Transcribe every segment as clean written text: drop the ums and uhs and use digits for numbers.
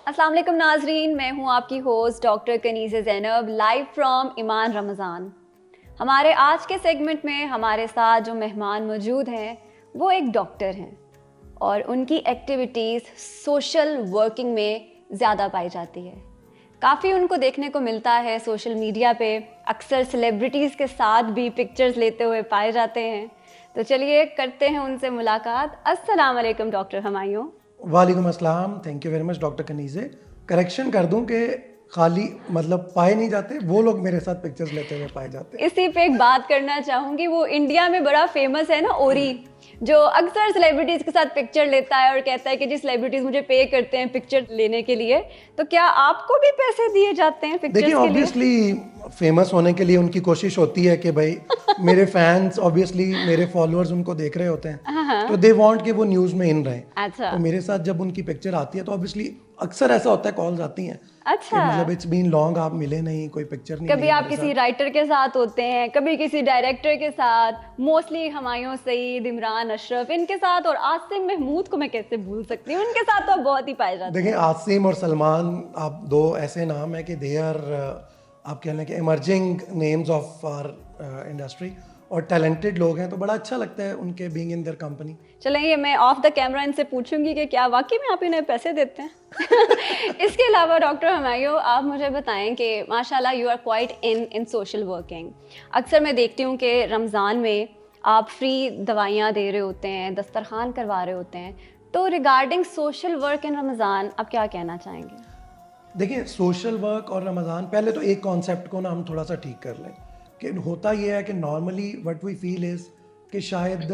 अस्सलाम वालेकुम नाजरीन, मैं हूं आपकी host doctor Kaneeza Zainab, live from Iman Ramzan. हमारे आज के सेगमेंट में हमारे साथ जो मेहमान मौजूद हैं वो एक डॉक्टर हैं और उनकी एक्टिविटीज़ सोशल वर्किंग में ज़्यादा पाई जाती है। काफ़ी उनको देखने को मिलता है सोशल मीडिया पे, अक्सर सेलिब्रिटीज़ के साथ भी पिक्चर्स लेते हुए पाए जाते हैं। तो चलिए करते हैं उनसे मुलाकात। अस्सलाम वालेकुम डॉक्टर हुमायूं। वालेकुम अस्सलाम। Thank you very much doctor Kaneeze. Correction कर दूं कि खाली मतलब पाए नहीं जाते, वो लोग मेरे साथ पिक्चर्स लेते हुए पाए जाते हैं। इसी पे एक बात करना चाहूंगी, वो इंडिया में बड़ा फेमस है ना, ओरी, जो अक्सर सेलिब्रिटीज के साथ पिक्चर लेता है और कहता है कि जी सेलिब्रिटीज मुझे पे करते हैं पिक्चर लेने के लिए। तो क्या आपको भी पैसे दिए जाते हैं पिक्चर्स देखिए, के लिए? ऑब्वियसली फेमस होने के लिए उनकी कोशिश होती है कि भाई मेरे फैंस, ऑब्वियसली मेरे फॉलोअर्स उनको देख रहे होते हैं, तो दे वांट कि वो न्यूज़ में इन रहे। अच्छा। तो मेरे साथ जब उनकी पिक्चर आती है तो ऑब्वियसली अक्सर ऐसा होता है, कॉल्स आती हैं अच्छा। कि मतलब इट्स बीन लॉन्ग, आप मिले नहीं, कोई पिक्चर नहीं कभी ली आप मेरे किसी साथ। राइटर के साथ होते हैं, कभी किसी डायरेक्टर के साथ, मोस्टली हुमायूं सईद, इमरान अशरफ, इनके साथ, और आसिम महमूद को मैं कैसे भूल सकती हूँ, उनके साथ तो आप बहुत ही पाए जाते देखिए, हैं। आसिम और सलमान, आप दो ऐसे नाम हैं कि दे आर, आप कह लें कि emerging names of our industry, और टैलेंटेड लोग हैं, तो बड़ा अच्छा लगता है उनके बीइंग इन देयर कंपनी। चलेंगे, मैं ऑफ द कैमरा इनसे पूछूंगी कि क्या वाकई में आप इन्हें पैसे देते हैं। इसके अलावा डॉक्टर हुमायूं, आप मुझे बताएं कि माशाल्लाह you are quite in social working. अक्सर मैं देखती हूँ कि रमज़ान में आप फ्री दवाइयाँ दे रहे होते हैं, दस्तरखान करवा रहे होते हैं। तो regarding social work in Ramzan आप क्या कहना चाहेंगे? देखिए, सोशल वर्क और रमज़ान, पहले तो एक कॉन्सेप्ट को ना हम थोड़ा सा ठीक कर लें कि होता ये है कि normally what we feel is कि शायद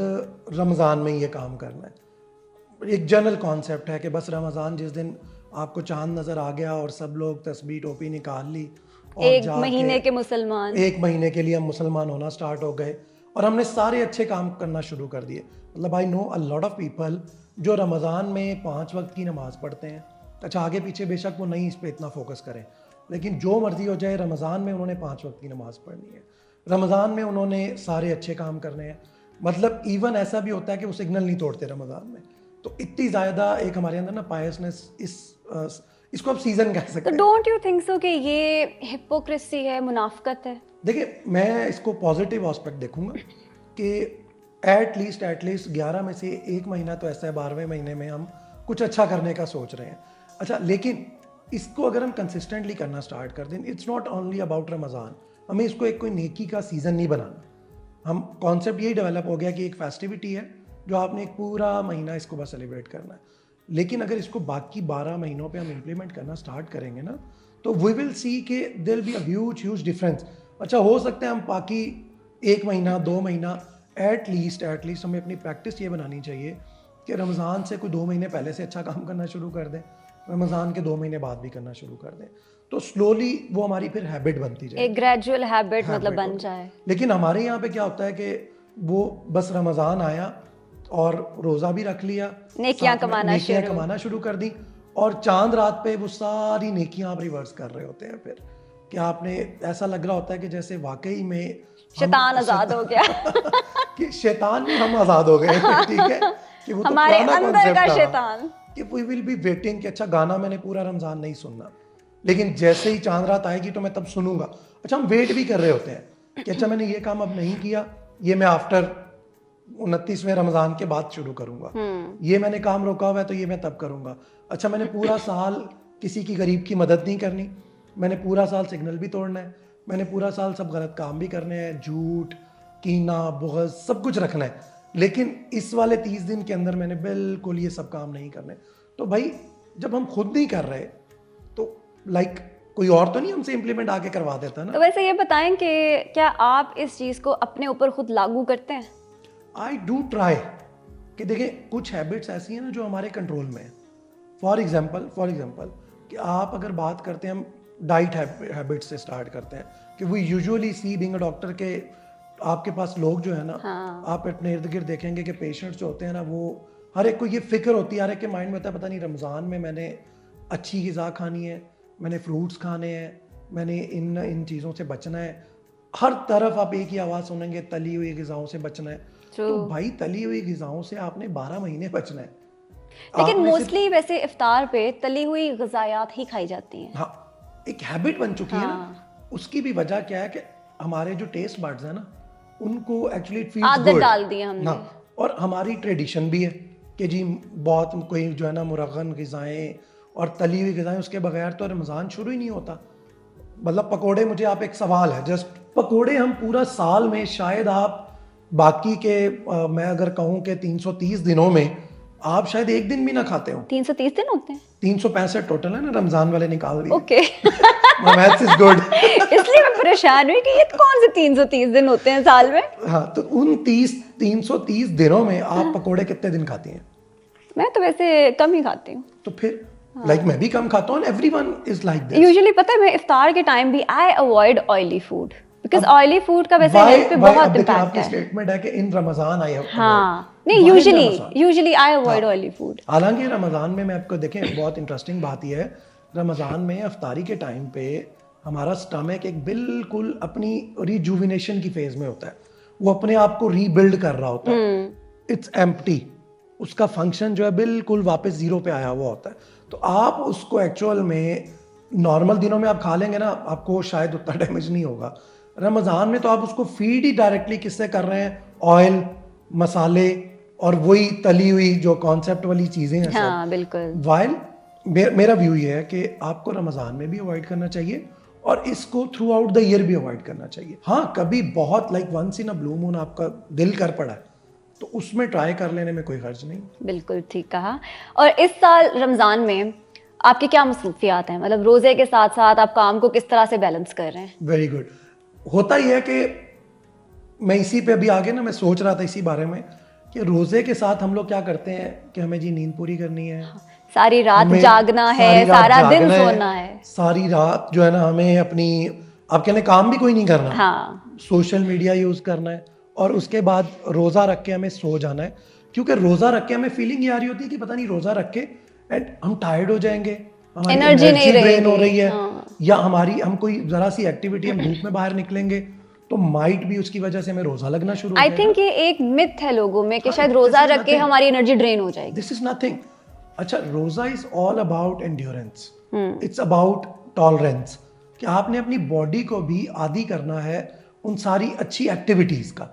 रमज़ान में ये काम करना है। एक जनरल कॉन्सेप्ट है कि बस रमज़ान जिस दिन आपको चांद नज़र आ गया और सब लोग तस्बीह टोपी निकाल ली और एक जाके महीने के मुसलमान। एक महीने के लिए हम मुसलमान होना स्टार्ट हो गए और हमने सारे अच्छे काम करना शुरू कर दिए। मतलब I know a lot of people जो रमज़ान में 5 वक्त की नमाज़ पढ़ते हैं। अच्छा, आगे पीछे बेशक वो नहीं इस पर इतना फोकस करें, लेकिन जो मर्जी हो जाए, रमज़ान में उन्होंने 5 वक्त की नमाज़ पढ़नी है, रमज़ान में उन्होंने सारे अच्छे काम करने हैं। मतलब इवन ऐसा भी होता है कि वो सिग्नल नहीं तोड़ते रमज़ान में। तो इतनी ज़्यादा एक हमारे अंदर ना पायसनेस, इसको आप सीज़न कह सकते तो हैं। डोंट यू थिंक सो कि ये हिपोक्रेसी है, मुनाफकत है? देखिए, मैं इसको पॉजिटिव एस्पेक्ट देखूंगा कि एटलीस्ट 11 में से एक महीना तो ऐसा है, 12वें महीने में हम कुछ अच्छा करने का सोच रहे हैं। अच्छा, लेकिन इसको अगर हम कंसिस्टेंटली करना स्टार्ट कर दें, it's not only about Ramzan. हमें इसको एक कोई नेकी का सीज़न नहीं बनाना। हम कॉन्सेप्ट यही डेवलप हो गया कि एक फेस्टिविटी है जो आपने एक पूरा महीना इसको बस सेलिब्रेट करना है। लेकिन अगर इसको बाकी 12 महीनों पे हम इम्प्लीमेंट करना स्टार्ट करेंगे ना, तो वी विल सी कि there will be a huge difference. अच्छा, हो सकता है हम बाकी 1 महीना 2 महीना एटलीस्ट हमें अपनी प्रैक्टिस ये बनानी चाहिए कि रमज़ान से कोई 2 महीने पहले से अच्छा काम करना शुरू कर दें, रमज़ान के 2 महीने बाद भी करना शुरू कर दें, तो स्लोली वो हमारी फिर हैबिट बनती जाए, एक ग्रेजुअल हैबिट मतलब बन होती। जाए। लेकिन हमारे यहाँ पे क्या होता है कि वो बस रमज़ान आया और रोज़ा भी रख लिया, नेकियां साथ में कमाना नेकियां शुरू। कमाना शुरू कर दी, और चांद रात पे वो सारी नेकियां आप रिवर्स कर रहे होते हैं। फिर कि आपने, ऐसा लग रहा होता है कि जैसे वाकई में शैतान आजाद हो गया। कि शैतान में हम आज़ाद हो गए। ठीक है, कि वो तो हमारे पुराना अंदर कॉन्सेप्ट का था शैतान। कि वी विल बी वेटिंग कि अच्छा, गाना मैंने पूरा रमज़ान नहीं सुनना, लेकिन जैसे ही चांद रात आएगी तो मैं तब सुनूंगा। अच्छा, हम वेट भी कर रहे होते हैं कि अच्छा, मैंने ये काम अब नहीं किया, ये मैं आफ्टर 29वें रमज़ान के बाद शुरू करूंगा, ये मैंने काम रोका हुआ है तो ये मैं तब करूंगा। अच्छा, मैंने पूरा साल किसी की गरीब की मदद नहीं करनी, मैंने पूरा साल सिग्नल भी तोड़ना है, मैंने पूरा साल सब गलत काम भी करने हैं, झूठ, कीना, बुग़्ज़, सब कुछ रखना है, लेकिन इस वाले 30 दिन के अंदर मैंने बिल्कुल ये सब काम नहीं करने। तो भाई, जब हम खुद नहीं कर रहे तो लाइक कोई और तो नहीं हमसे इम्प्लीमेंट आके करवा देता ना। तो वैसे ये बताएं कि क्या आप इस चीज को अपने ऊपर खुद लागू करते हैं? आई डू ट्राई कि देखिए, कुछ हैबिट्स ऐसी हैं ना जो हमारे कंट्रोल में है। फॉर एग्जांपल कि आप अगर बात करते हैं, हम डाइट हैबिट्स से स्टार्ट करते हैं कि we usually see being a doctor के आपके पास लोग जो है ना, आप अपने इर्द गिर्द देखेंगे कि पेशेंट्स जो होते हैं ना, वो हर एक को ये फिक्र होती है, हर एक के माइंड में होता है, पता नहीं रमज़ान में मैंने अच्छी ग़िज़ा खानी है, मैंने फ्रूट्स खाने हैं, मैंने इन चीज़ों से बचना है। हर तरफ आप एक ही आवाज़ सुनेंगे, तली हुई ग़िज़ाओं से बचना है। तो भाई, तली हुई ग़िज़ाओं से आपने 12 महीने बचना है, लेकिन आप में से- मोस्टली वैसे इफ्तार पे तली हुई ग़िज़ायात ही खाई जाती हैं। हाँ, एक हैबिट बन चुकी है ना। हाँ। उसकी भी वजह क्या है कि हमारे जो टेस्ट बड्स है ना, उनको एक्चुअली इट फील्स आदत गुड डाल दी है हमने। ना। और हमारी ट्रेडिशन भी है कि जी बहुत कोई जो है ना मुरगन ग़िज़ाएँ और तली हुई ग़िज़ाएँ, उसके बगैर तो रमज़ान शुरू ही नहीं होता। मतलब पकोड़े, मुझे आप एक सवाल है जस्ट, पकोड़े हम पूरा साल में शायद आप बाकी के मैं अगर कहूँ कि 330 दिनों में आप शायद एक दिन भी ना खाते हो। 330 दिन होते हैं? 365 टोटल है ना, रमजान वाले निकाल दिए। Okay. My maths is good. इसलिए मैं परेशान हुई कि ये कौन से 330 दिन होते हैं साल में। हाँ, तो उन 330 दिनों में आप पकोड़े कितने दिन खाती हैं? मैं तो वैसे कम ही खाती हूँ। तो फिर लाइक मैं भी कम खाता हूँ, everyone is like this. Usually पता है मैं इफ्तार के टाइम भी I avoid oily food, because oily food का वैसे हेल्थ पे बहुत इम्पैक्ट आपकी है। स्टेटमेंट है कि इन रमजान आई हैव, हाँ, नहीं, usually I avoid oily food. हालांकि रमजान में मैं आपको देखें, बहुत इंटरेस्टिंग बात यह है, रमजान में इफ्तारी के टाइम पे हमारा स्टमक एक बिल्कुल अपनी रिजुविनेशन की फेज में होता है, वो अपने आप को रीबिल्ड कर रहा होता है। इट्स एम्प्टी, उसका फंक्शन जो है बिल्कुल वापस जीरो पे आया हुआ होता है। तो आप उसको एक्चुअल में नॉर्मल दिनों में आप खा लेंगे ना, आपको शायद उतना डैमेज नहीं होगा। रमज़ान में तो आप उसको फीड ही डायरेक्टली किससे कर रहे हैं? ऑयल, मसाले और वही तली हुई जो कॉन्सेप्ट वाली चीज़ें हैं। हाँ, बिल्कुल। वाइल मेरा व्यू ये है कि आपको रमज़ान में भी अवॉइड करना चाहिए और इसको थ्रू आउट द ईयर भी अवॉइड करना चाहिए। हाँ, कभी बहुत like once in a blue moon आपका दिल कर पड़ा है तो उसमें ट्राई कर लेने में कोई हर्ज नहीं। बिल्कुल ठीक कहा। और इस साल रमज़ान में आपकी क्या मसरूफियात हैं? मतलब रोज़े के साथ साथ आप काम को किस तरह से बैलेंस कर रहे हैं? Very good. होता ही है कि मैं इसी पे अभी आगे ना मैं सोच रहा था इसी बारे में कि रोज़े के साथ हम लोग क्या करते हैं कि हमें जी नींद पूरी करनी है, सारी रात जागना है, सारा दिन सोना है, सारी रात जो है ना हमें अपनी, आप कहने काम भी कोई नहीं करना, हाँ, सोशल मीडिया यूज़ करना है और उसके बाद रोज़ा रख के हमें सो जाना है। क्योंकि रोज़ा रख के हमें फीलिंग ये आ रही होती है कि पता नहीं रोज़ा रख के एंड हम टायर्ड हो जाएंगे, हमारी एनर्जी नहीं ड्रेन हो रही है, हाँ। या हमारी हम कोई ज़रा सी एक्टिविटी हम धूप में बाहर निकलेंगे तो माइट भी उसकी वजह से हमें रोज़ा लगना शुरू हो आई जाएगा। थिंक ये एक मिथ है लोगों में कि हाँ, शायद रोज़ा this is रख के nothing. हमारी एनर्जी ड्रेन हो जाएगी। This is nothing. अच्छा, रोजा is all about endurance, it's about tolerance, कि आपने अपनी बॉडी को भी आदी करना है उन सारी अच्छी एक्टिविटीज का।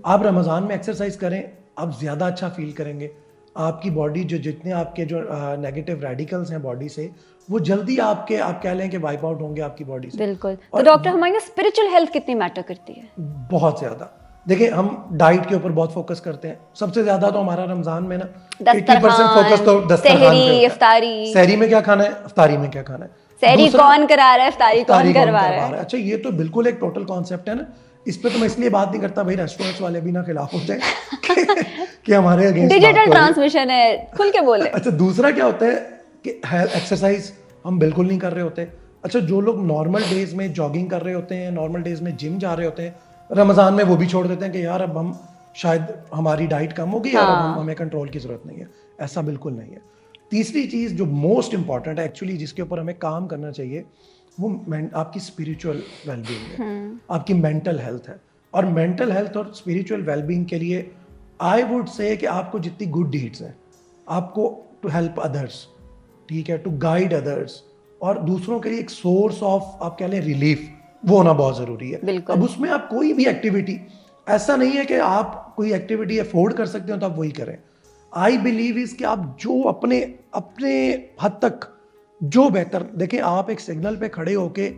आप रमजान में एक्सरसाइज करें, आप ज्यादा अच्छा फील करेंगे, आपकी बॉडी जो जितने आपके जो नेगेटिव रेडिकल्स हैं बॉडी से वो जल्दी आपके आप कह लें कि वाइप आउट होंगे आपकी बॉडी से। बिल्कुल। तो डॉक्टर, हमारी स्पिरिचुअल हेल्थ कितनी मैटर करती है? बहुत ज्यादा। देखिए, हम डाइट के ऊपर बहुत फोकस करते हैं, सबसे ज्यादा तो हमारा रमजान में ना 80% फोकस तो दस्तरखान पे होता है। इफ्तारी, सहरी में क्या खाना है, इफ्तारी में क्या खाना है, सहरी कौन करा रहा है, इफ्तारी कौन करवा रहा है। अच्छा, ये तो बिल्कुल एक टोटल कॉन्सेप्ट है ना। इस पे तो मैं इसलिए बात नहीं करता भाई, रेस्टोरेंट्स वाले भी ना खिलाफ हो जाए कि हमारे अगेंस्ट डिजिटल ट्रांसमिशन है, खुल के बोले। अच्छा, दूसरा क्या होता है कि एक्सरसाइज हम बिल्कुल नहीं कर रहे होते। अच्छा, जो लोग नॉर्मल डेज में जॉगिंग कर रहे होते हैं, नॉर्मल डेज में जिम जा रहे होते हैं, रमजान में वो भी छोड़ देते हैं कि यार अब हम शायद हमारी डाइट कम होगी यार, अब हमें कंट्रोल की जरूरत नहीं है। ऐसा बिल्कुल नहीं है। तीसरी चीज जो मोस्ट इंपॉर्टेंट है एक्चुअली, जिसके ऊपर हमें काम करना चाहिए, वो आपकी स्पिरिचुअल वेलबींग है, आपकी मेंटल हेल्थ है। और मेंटल हेल्थ और स्पिरिचुअल वेलबींग के लिए आई वुड से कि आपको जितनी गुड डीड्स हैं, आपको टू हेल्प अदर्स, ठीक है, टू गाइड अदर्स और दूसरों के लिए एक सोर्स ऑफ आप कह लें रिलीफ, वो होना बहुत ज़रूरी है। अब उसमें आप कोई भी एक्टिविटी, ऐसा नहीं है कि आप कोई एक्टिविटी अफोर्ड कर सकते हो तो आप वही करें। आई बिलीव इज कि आप जो अपने हद तक जो बेहतर देखें, आप एक सिग्नल पे खड़े होके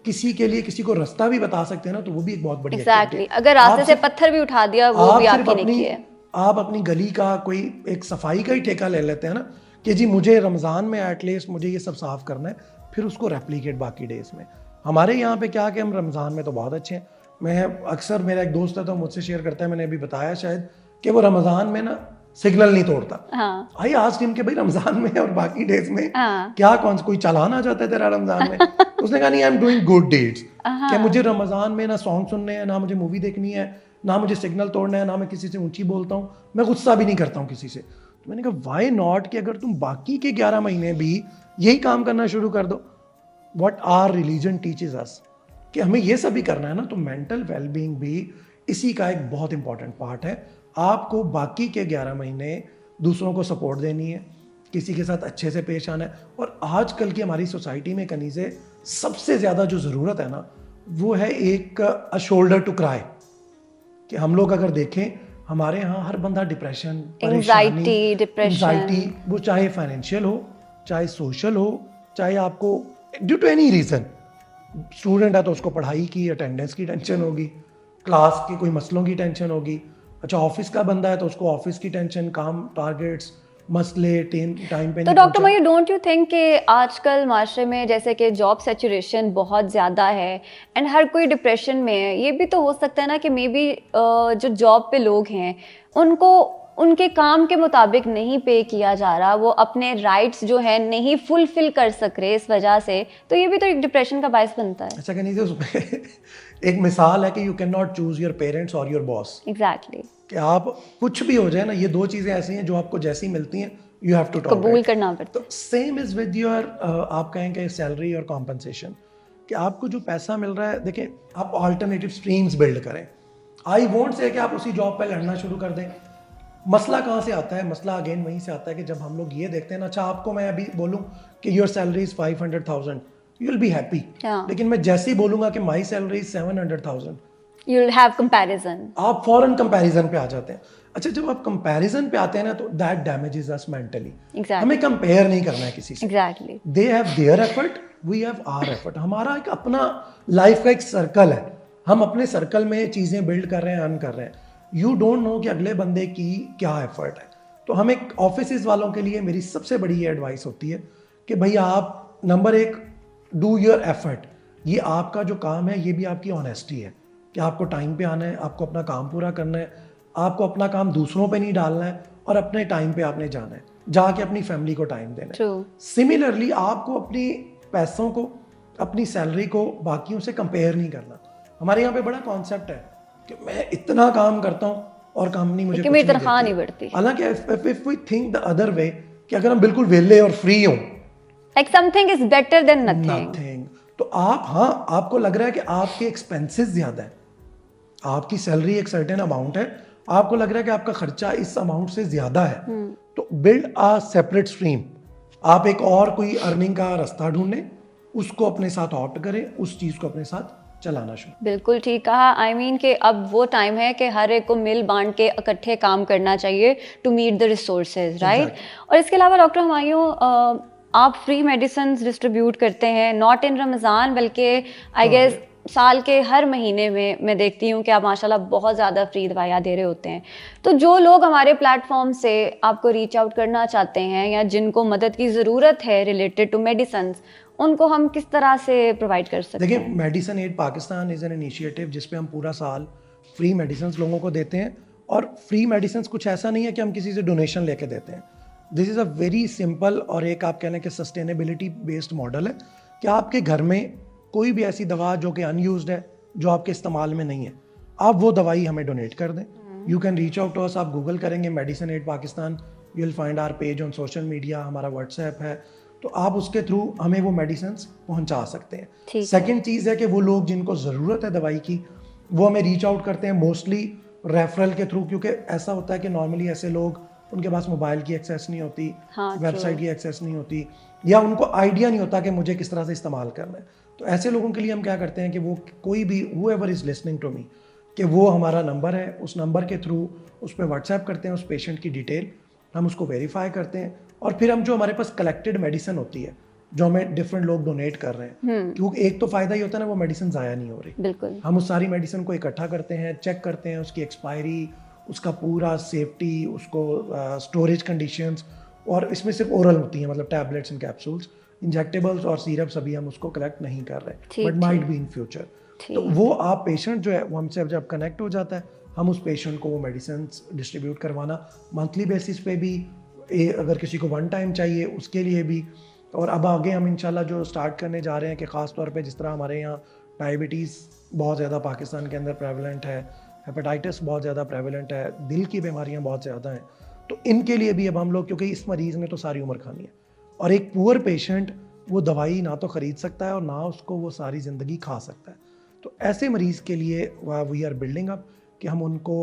किसी के लिए किसी को रास्ता भी बता सकते हैं ना, तो वो भी एक बहुत बड़ी एक्जेक्टली। अगर रास्ते से पत्थर भी उठा दिया, वो भी आपकी नेकी है। आप अपनी गली का कोई एक सफाई का ही ठेका ले लेते हैं ना कि जी मुझे रमज़ान में एटलीस्ट मुझे ये सब साफ करना है, फिर उसको रेप्लिकेट बाकी डेज में। हमारे यहाँ पे क्या कि हम रमज़ान में तो बहुत अच्छे हैं। मैं अक्सर, मेरा एक दोस्त है तो मुझसे शेयर करता है, मैंने अभी बताया शायद, कि वो रमज़ान में ना सिग्नल नहीं तोड़ता। हाँ। आई आस्क्ड हिम कि भाई रमज़ान में और बाकी डेज में क्या कोई चालान आ जाता है तेरा रमज़ान में? उसने कहा नहीं, I am doing good deeds, कि मुझे रमज़ान में ना सॉन्ग सुनने हैं, ना मुझे मूवी देखनी है, ना मुझे सिग्नल तोड़ना है, ना मैं किसी से ऊंची बोलता हूँ, मैं गुस्सा भी नहीं करता हूँ किसी से। तो मैंने कहा व्हाई नॉट, कि अगर तुम बाकी के 11 महीने भी यही काम करना शुरू कर दो, what our religion teaches us कि हमें ये सब भी करना है ना, तो मेंटल वेलबींग भी इसी का एक बहुत इंपॉर्टेंट पार्ट है। आपको बाकी के 11 महीने दूसरों को सपोर्ट देनी है, किसी के साथ अच्छे से पेश आना है। और आजकल की हमारी सोसाइटी में कनीज़े सबसे ज़्यादा जो ज़रूरत है ना, वो है एक अ शोल्डर टू क्राई। कि हम लोग अगर देखें, हमारे यहाँ हर बंदा डिप्रेशन, परेशानी, एंजाइटी, वो चाहे फाइनेंशियल हो, चाहे सोशल हो, चाहे आपको due to any reason, student है तो उसको पढ़ाई की अटेंडेंस की टेंशन होगी, क्लास के कोई मसलों की टेंशन होगी, अच्छा ऑफिस का बंदा है तो उसको ऑफिस की टेंशन, काम, टारगेट्स, मसले, टाइम पे तो नहीं डॉक्टर पहुंचा। मयूर, डोंट यू थिंक कि आजकल माशरे में जैसे कि जॉब सैचुरेशन बहुत ज़्यादा है एंड हर कोई डिप्रेशन में है, ये भी तो हो सकता है ना कि मे बी जो जॉब पे लोग हैं उनको उनके काम के मुताबिक नहीं पे किया जा रहा, वो अपने राइट्स जो है नहीं फुलफिल कर सक रहे इस वजह से, तो ये भी तो एक डिप्रेशन का बायस बनता है। अच्छा कहीं उसमें एक मिसाल है कि you can not choose your parents और योर बॉस। एग्जैक्टली। कि आप कुछ भी हो जाए ना, ये दो चीज़ें ऐसी हैं जो आपको जैसी मिलती हैं यू हैव टू कबूल करना पड़ता तो सेम इज विद योर आप कहेंगे सैलरी और कॉम्पनसेशन, कि आपको जो पैसा मिल रहा है, देखें आप ऑल्टरनेटिव स्ट्रीम्स बिल्ड करें। आई वोंट से कि आप उसी जॉब पे लड़ना शुरू कर दें। मसला कहाँ से आता है? मसला अगेन वहीं से आता है कि जब हम लोग ये देखते हैं ना, अच्छा आपको मैं अभी बोलूँ कि your salary is 500,000, you will be happy, लेकिन मैं जैसे ही बोलूँगा कि my salary is 700,000, you will have comparison, आप फौरन कंपैरिजन पे आ जाते हैं। अच्छा जब आप कंपैरिजन पे आते हैं ना, तो दैट डैमेजेस अस मेंटली। हमें कंपेयर नहीं करना है किसी से। Exactly. They have their effort, we have our effort. हमारा एक अपना लाइफ का एक सर्कल है, हम अपने सर्कल में चीज़ें बिल्ड कर रहे हैं, अर्न कर रहे हैं। यू डोंट नो कि अगले बंदे की क्या एफर्ट है। तो हम एक ऑफिस वालों के लिए मेरी सबसे बड़ी ये एडवाइस होती है कि भैया आप नंबर एक डू योर एफर्ट। ये आपका जो काम है ये भी आपकी ऑनेस्टी है कि आपको टाइम पे आना है, आपको अपना काम पूरा करना है, आपको अपना काम दूसरों पे नहीं डालना है और अपने टाइम पे आपने जाना है, जाके अपनी फैमिली को टाइम देना है। सिमिलरली आपको अपनी पैसों को, अपनी सैलरी को बाकियों से कंपेयर नहीं करना। हमारे यहाँ पे बड़ा कॉन्सेप्ट है कि मैं इतना काम करता हूँ और कंपनी मुझे कुछ मेरी तनख्वाह नहीं बढ़ती। हालांकि if we think the other way कि अगर हम बिल्कुल वेले और फ्री हों, like something is better than nothing, तो आप, हाँ आपको लग रहा है कि आपके एक्सपेंसेस ज्यादा है, आपकी सैलरी एक सर्टेन अमाउंट है, आपको लग रहा है कि आपका खर्चा इस अमाउंट से ज्यादा है, तो बिल्ड अ सेपरेट स्ट्रीम। आप एक और कोई अर्निंग का रास्ता ढूंढें, उसको अपने साथ ऑप्ट करें, उस चीज को अपने साथ चलाना शुरू। बिल्कुल ठीक कहा। आई मीन कि अब वो टाइम है कि हर एक को मिल बांट के इकट्ठे काम करना चाहिए to meet the resources, right. और इसके अलावा डॉक्टर हुमायूं, आप फ्री मेडिसिन डिस्ट्रीब्यूट करते हैं, नॉट इन रमज़ान बल्कि आई गेस साल के हर महीने में मैं देखती हूँ कि आप माशाल्लाह बहुत ज़्यादा फ्री दवाइयाँ दे रहे होते हैं। तो जो लोग हमारे प्लेटफॉर्म से आपको रीच आउट करना चाहते हैं या जिनको मदद की ज़रूरत है रिलेटेड टू मेडिसिन, उनको हम किस तरह से प्रोवाइड कर सकते हैं? देखिए, medicine aid Pakistan is an initiative जिसपे हम पूरा साल फ्री मेडिसिन लोगों को देते हैं। और फ्री मेडिसिन कुछ ऐसा नहीं है कि हम किसी से डोनेशन लेके देते हैं। This is a very simple और एक आप कहने के सस्टेनेबिलिटी बेस्ड मॉडल है कि आपके घर में कोई भी ऐसी दवा जो कि अनयूज्ड है, जो आपके इस्तेमाल में नहीं है, आप वो दवाई हमें डोनेट कर दें। You can reach out to us. आप गूगल करेंगे medicine aid Pakistan, you will find our page on social media, हमारा व्हाट्सएप है, तो आप उसके थ्रू हमें वो मेडिसिन पहुंचा सकते हैं। सेकंड चीज़ है कि वो लोग जिनको ज़रूरत है दवाई की, वो हमें रीच आउट करते हैं मोस्टली रेफरल के थ्रू, क्योंकि ऐसा होता है कि नॉर्मली ऐसे लोग, उनके पास मोबाइल की एक्सेस नहीं होती, वेबसाइट की एक्सेस नहीं होती, या उनको आइडिया नहीं होता कि मुझे किस तरह से इस्तेमाल करना है। तो ऐसे लोगों के लिए हम क्या करते हैं कि वो कोई भी whoever is listening to me, कि वो हमारा नंबर है, उस नंबर के थ्रू उस पर व्हाट्सएप करते हैं उस पेशेंट की डिटेल, हम उसको वेरीफाई करते हैं और फिर हम जो हमारे पास कलेक्टेड मेडिसिन होती है जो हमें डिफरेंट लोग डोनेट कर रहे हैं, क्योंकि एक तो फ़ायदा ही होता है ना, वो मेडिसिन ज़ाया नहीं हो रही। बिल्कुल। हम उस सारी मेडिसिन को इकट्ठा करते हैं, चेक करते हैं उसकी एक्सपायरी, उसका पूरा सेफ्टी, उसको स्टोरेज कंडीशंस, और इसमें सिर्फ ओरल होती हैं, मतलब टैबलेट्स एंड कैप्सूल्स, इंजेक्टेबल्स और सिरप्स अभी हम उसको कलेक्ट नहीं कर रहे, but might be in future. तो वो आप पेशेंट जो है वो हमसे जब कनेक्ट हो जाता है, हम उस पेशेंट को वो मेडिसिन डिस्ट्रीब्यूट करवाना मंथली बेसिस पे भी, अगर किसी को वन टाइम चाहिए उसके लिए भी। और अब आगे हम इंशाल्लाह जो स्टार्ट करने जा रहे हैं कि ख़ास तौर पे जिस तरह हमारे यहाँ डायबिटीज़ बहुत ज़्यादा पाकिस्तान के अंदर प्रेवलेंट है, हेपेटाइटिस बहुत ज़्यादा प्रेवलेंट है, दिल की बीमारियाँ बहुत ज़्यादा हैं, तो इनके लिए भी अब हम लोग, क्योंकि इस मरीज़ ने तो सारी उम्र खानी है और एक पुअर पेशेंट वो दवाई ना तो ख़रीद सकता है और ना उसको वो सारी ज़िंदगी खा सकता है, तो ऐसे मरीज़ के लिए वी आर बिल्डिंग अप कि हम उनको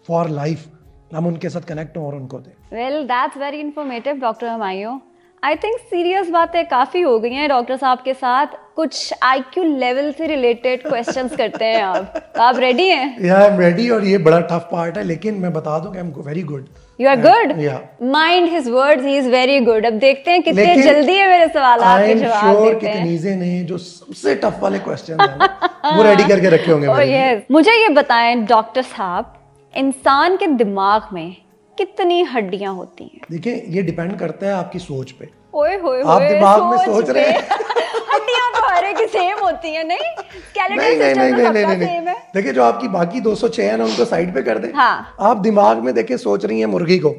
फॉर लाइफ हम उनके साथ कनेक्ट हों और उनको दें। Well that's very informative doctor Humayun. I think serious बातें काफ़ी हो गई हैं डॉक्टर साहब के साथ। कुछ IQ लेवल से रिलेटेड क्वेश्चंस करते हैं आप, तो आप रेडी हैं? या आई एम रेडी, और ये बड़ा टफ पार्ट है, लेकिन मैं बता दूं कि I am very good. You are good? या mind his words, he is very good. अब देखते हैं कितने जल्दी है मेरे सवाल के जवाब श्योर देते कि हैं। कनीज़े ने जो सबसे टफ वाले क्वेश्चन है ना वो रेडी करके रखे होंगे Oh, मेरे लिए। yes. मुझे ये बताएं डॉक्टर साहब, इंसान के दिमाग में कितनी हड्डियां होती हैं? देखिए ये डिपेंड करता है आपकी सोच पे। ओए होए आप होए, दिमाग में सोच रहे हैं। हड्डियां तो हर एक सेम होती हैं, नहीं? स्केलेटल नहीं सिस्टम तो सबका सेम नहीं। है। देखिए जो आपकी बाकी 206 है ना उनको साइड पे कर दें। हाँ। आप दिमाग में देखिए सोच रही हैं मुर्गी को,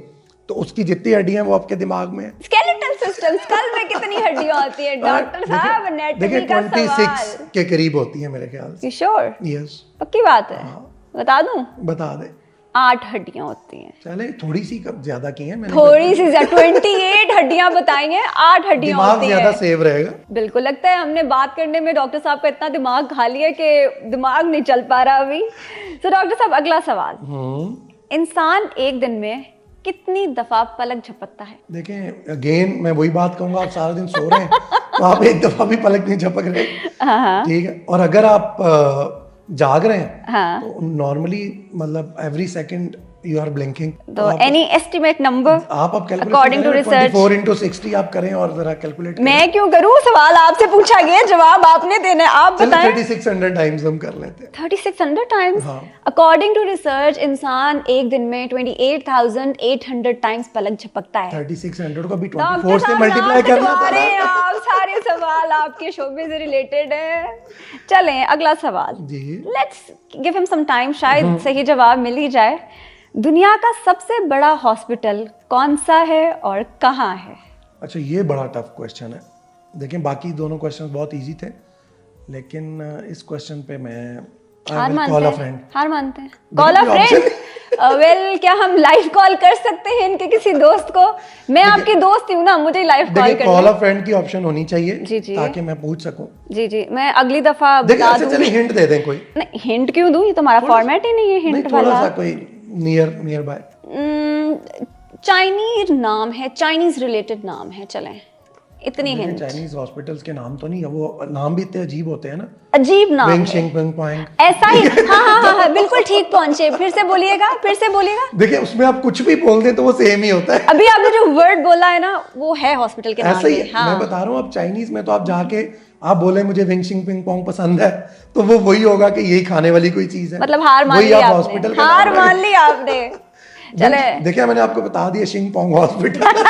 तो उसकी जितनी हड्डियां वो आपके दिमाग में है। स्केलेटल सिस्टम, स्कल में कितनी हड्डियां होती हैं डॉक्टर साहब? देखिए एनाटॉमी का 26 सवाल। के करीब होती है मेरे ख्याल से। You sure? यस, पक्की बात है? बता दूं? बता दे। 8 हड्डियां होती हैं। चले थोड़ी सी ज्यादा की है मैंने, थोड़ी सी 28 हड्डियां बताई हैं, 8 हड्डियां दिमाग होती ज्यादा हैं। सेव रहेगा। बिल्कुल, लगता है हमने बात करने में डॉक्टर साहब का इतना दिमाग खा लिया कि दिमाग नहीं चल पा रहा अभी। तो डॉक्टर साहब अगला सवाल, इंसान एक दिन में कितनी दफा पलक झपकता है? देखें अगेन मैं वही बात कहूंगा, आप सारा दिन सो रहे हैं तो आप एक दफा भी पलक नहीं झपक रहे, ठीक है। और अगर आप जाग रहे हैं हाँ। तो नॉर्मली मतलब every second you are blinking. तो एनी एस्टिमेट नंबर? आप According to research, 24 into 60 आप करें और जरा कैलकुलेट करें। मैं क्यों करूं? सवाल आपसे पूछा गया, जवाब आपने देना है, आप बताएं। 3600 टाइम्स हम कर लेते हैं। 3600 टाइम्स? हाँ। अकॉर्डिंग टू रिसर्च इंसान एक दिन में 28,800 टाइम्स पलक झपकता है। 3600 को भी डॉक्टर 24 से साहब मल्टीप्लाई नाम करना कटवा रहे हैं पड़ा। आप, सारे सवाल आपके शोबे से रिलेटेड है। चलें अगला सवाल, जी। Let's give him some time, शायद सही जवाब मिल ही जाए। दुनिया का सबसे बड़ा हॉस्पिटल कौन सा है और कहाँ है? अच्छा ये बड़ा टफ क्वेश्चन है। देखें बाकी दोनों क्वेश्चन बहुत इजी थे, लेकिन इस क्वेश्चन पे मैं हार मानते हैं? हार मानते हैं? देखिए, कॉल अ कोई फ्रेंड? वेल क्या हम लाइव कॉल कर सकते हैं इनके किसी दोस्त को? मैं आपकी दोस्त हूँ ना, मुझे लाइव कॉल देखिए करना कॉल है। अ फ्रेंड की ऑप्शन होनी चाहिए जी, जी। ताकि मैं पूछ सकूं। जी जी, मैं अगली दफा देखिए बता अच्छा दूंगी। चलिए हिंट दे दें कोई। नहीं, हिंट क्यों दूं? ये तो हमारा फॉर्मेट ही नहीं है नहीं हिंट थोड़ा वाला। सा कोई नियर बाय। चाइनीज नाम है, चाइनीज रिलेटेड नाम है, चलें इतनी हिंट। चाइनीज हॉस्पिटल्स के नाम तो नहीं है, वो नाम भी इतने अजीब होते हैं ना। अजीब नाम विंग है। शिंग पिंग पांग। ऐसा ही, हाँ, बिल्कुल ठीक पहुंचे। फिर से बोलिएगा, फिर से बोलिएगा। देखिए उसमें आप कुछ भी बोल दें तो वो सेम ही होता है। अभी आपने जो वर्ड बोला है ना वो है हॉस्पिटल के नाम ऐसा ही में। है। हाँ। मैं बता रहा हूँ आप चाइनीज में तो आप जाके आप बोले मुझे विंग शिंग पिंग पोंग पसंद है तो वो वही होगा कि यही खाने वाली कोई चीज है। मतलब हार मान वही ली आप आपने, हॉस्पिटल का हार नाम मान रखें। ली आपने। चले देखिए मैंने आपको बता दिया शिंग पोंग हॉस्पिटल।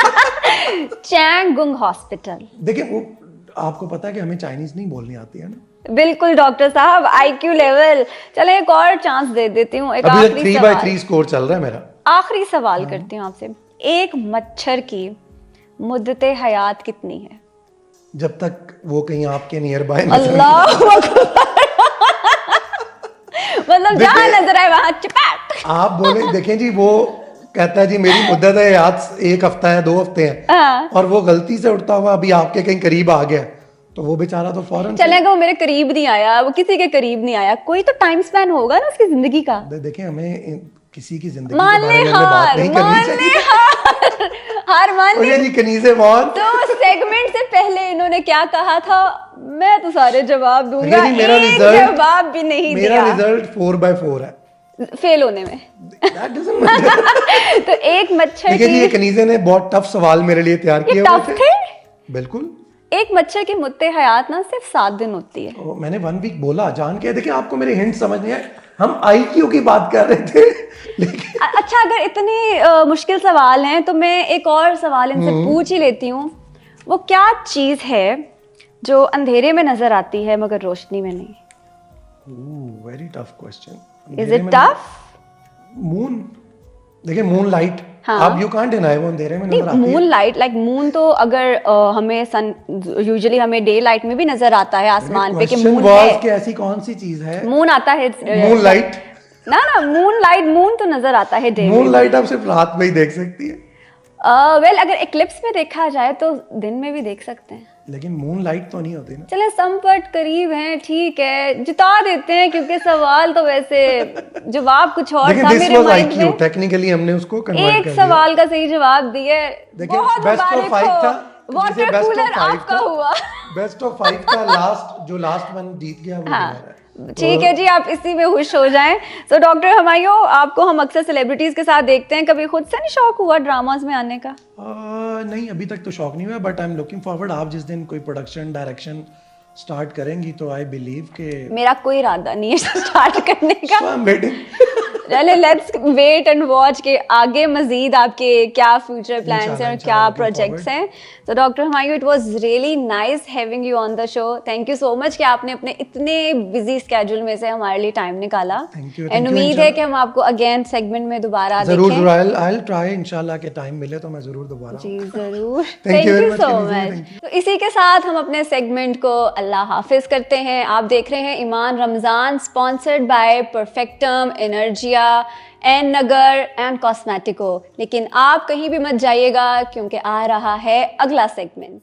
चैंगुंग हॉस्पिटल। देखिए वो आपको पता है कि हमें चाइनीज नहीं बोलनी आती है ना। बिल्कुल डॉक्टर साहब, IQ लेवल। चले एक और चांस दे देती हूँ, एक अभी तक आखिरी 3/3 स्कोर चल रहा है मेरा। आखिरी सवाल करती हूँ आपसे। एक मच्छर की मुद्दते हयात कितनी है? जब तक वो कहीं आपके नियर बाय अल्लाह मतलब जहां नजर आए वहां चपैट। आप बोले देखें जी वो कहता है जी मेरी मुद्दत है याद 1 हफ्ता है 2 हफ्ते हैं, हाँ। और वो गलती से उठता हुआ अभी आपके कहीं करीब आ गया तो वो बेचारा तो फौरन चलेगा, वो मेरे करीब नहीं आया, वो किसी के करीब नहीं आया। कोई तो टाइम स्पैन होगा ना उसकी जिंदगी का। देखें हमें किसी की जिंदगी के मान बारे ले में हमें बात हार, नहीं करनी मान ले चाहिए। हार मान ओए ले। जी कनीज़े बहुत। तो सेगमेंट से पहले इन्होंने क्या कहा था? मैं तो सारे जवाब दूंगा, देखिए जी, मेरा एक रिजल्ट- जवाब भी नहीं मेरा दिया रिजल्ट 4/4 है। फेल होने में। That doesn't matter। तो एक मच्छर देखिए जी ये की, कनीज़े ने बहुत टफ सवाल मेरे लिए तैयार ये किए टफ हुए थे। बिल्कुल। एक मच्छर की मुद्दे हयात ना सिर्फ 7 दिन होती है। तो मैंने 1 वीक बोला जान के। देखिए आपको मेरे हिंट समझ नहीं आए, हम IQ की बात कर रहे थे लेकिन अच्छा, अगर इतने मुश्किल सवाल हैं तो मैं एक और सवाल इनसे पूछ ही लेती हूँ। वो क्या चीज है जो अंधेरे में नजर आती है मगर रोशनी में नहीं? Very tough question. Is it tough? Moon. देखिए मून लाइट, हाँ। आप यू कांट डिनाई वो अंधेरे में नजर नहीं, आती है। मून लाइट, लाइक मून तो अगर हमें सन यूजुअली हमें डे लाइट में भी नजर आता है आसमान पे कि क्वेश्चन मून वाज है। कि ऐसी कौन सी चीज है मून आता है मून लाइट। ना मून लाइट, मून तो नजर आता है डे में। मून लाइट आप सिर्फ रात में ही देख सकती है। वेल अगर इक्लिप्स में देखा जाए तो दिन में भी देख सकते हैं। लेकिन मून लाइट तो नहीं होती ना। चले संपट करीब हैं, ठीक है, जिता देते हैं, क्योंकि सवाल तो वैसे जवाब कुछ और था मेरे माइंड में। टेक्निकली हमने उसको कन्वर्ट कर एक सवाल का सही जवाब दिया। देखिए बहुत बेस्ट ऑफ 5 था, वाटर कूलर आपका हुआ। बेस्ट ऑफ 5 का लास्ट वन जीत गया वो हाँ, विनर है। ठीक है जी, आप इसी में खुश हो जाएं। तो डॉक्टर हुमायूं, आपको हम अक्सर सेलिब्रिटीज के साथ देखते हैं, कभी खुद से नहीं शौक हुआ ड्रामास में आने का? नहीं, अभी तक तो शौक नहीं हुआ, but I am looking forward. आप जिस दिन कोई प्रोडक्शन डायरेक्शन स्टार्ट करेंगी तो आई बिलीव के मेरा कोई इरादा नहीं है स्टार्ट करने का। so I'm waiting. चले लेट्स वेट एंड वॉच के आगे मजीद आपके क्या फ्यूचर प्लान्स हैं और क्या प्रोजेक्ट्स हैं। तो doctor Humayun, it was really nice having you on the show. Thank you so much कि आपने अपने इतने बिजी स्केड्यूल में से हमारे लिए टाइम निकाला। एंड उम्मीद है कि हम आपको अगेन सेगमेंट में दोबारा देखें। I'll try इंशाल्लाह के टाइम मिले तो मैं जरूर दोबारा। जी जरूर। Thank you so much. तो इसी के साथ हम अपने सेगमेंट को अल्लाह हाफिज करते हैं। आप देख रहे हैं Iman Ramzan, sponsored by Perfectum, Energia, एन नगर एंड कॉस्मेटिको। लेकिन आप कहीं भी मत जाइएगा, क्योंकि आ रहा है अगला सेगमेंट।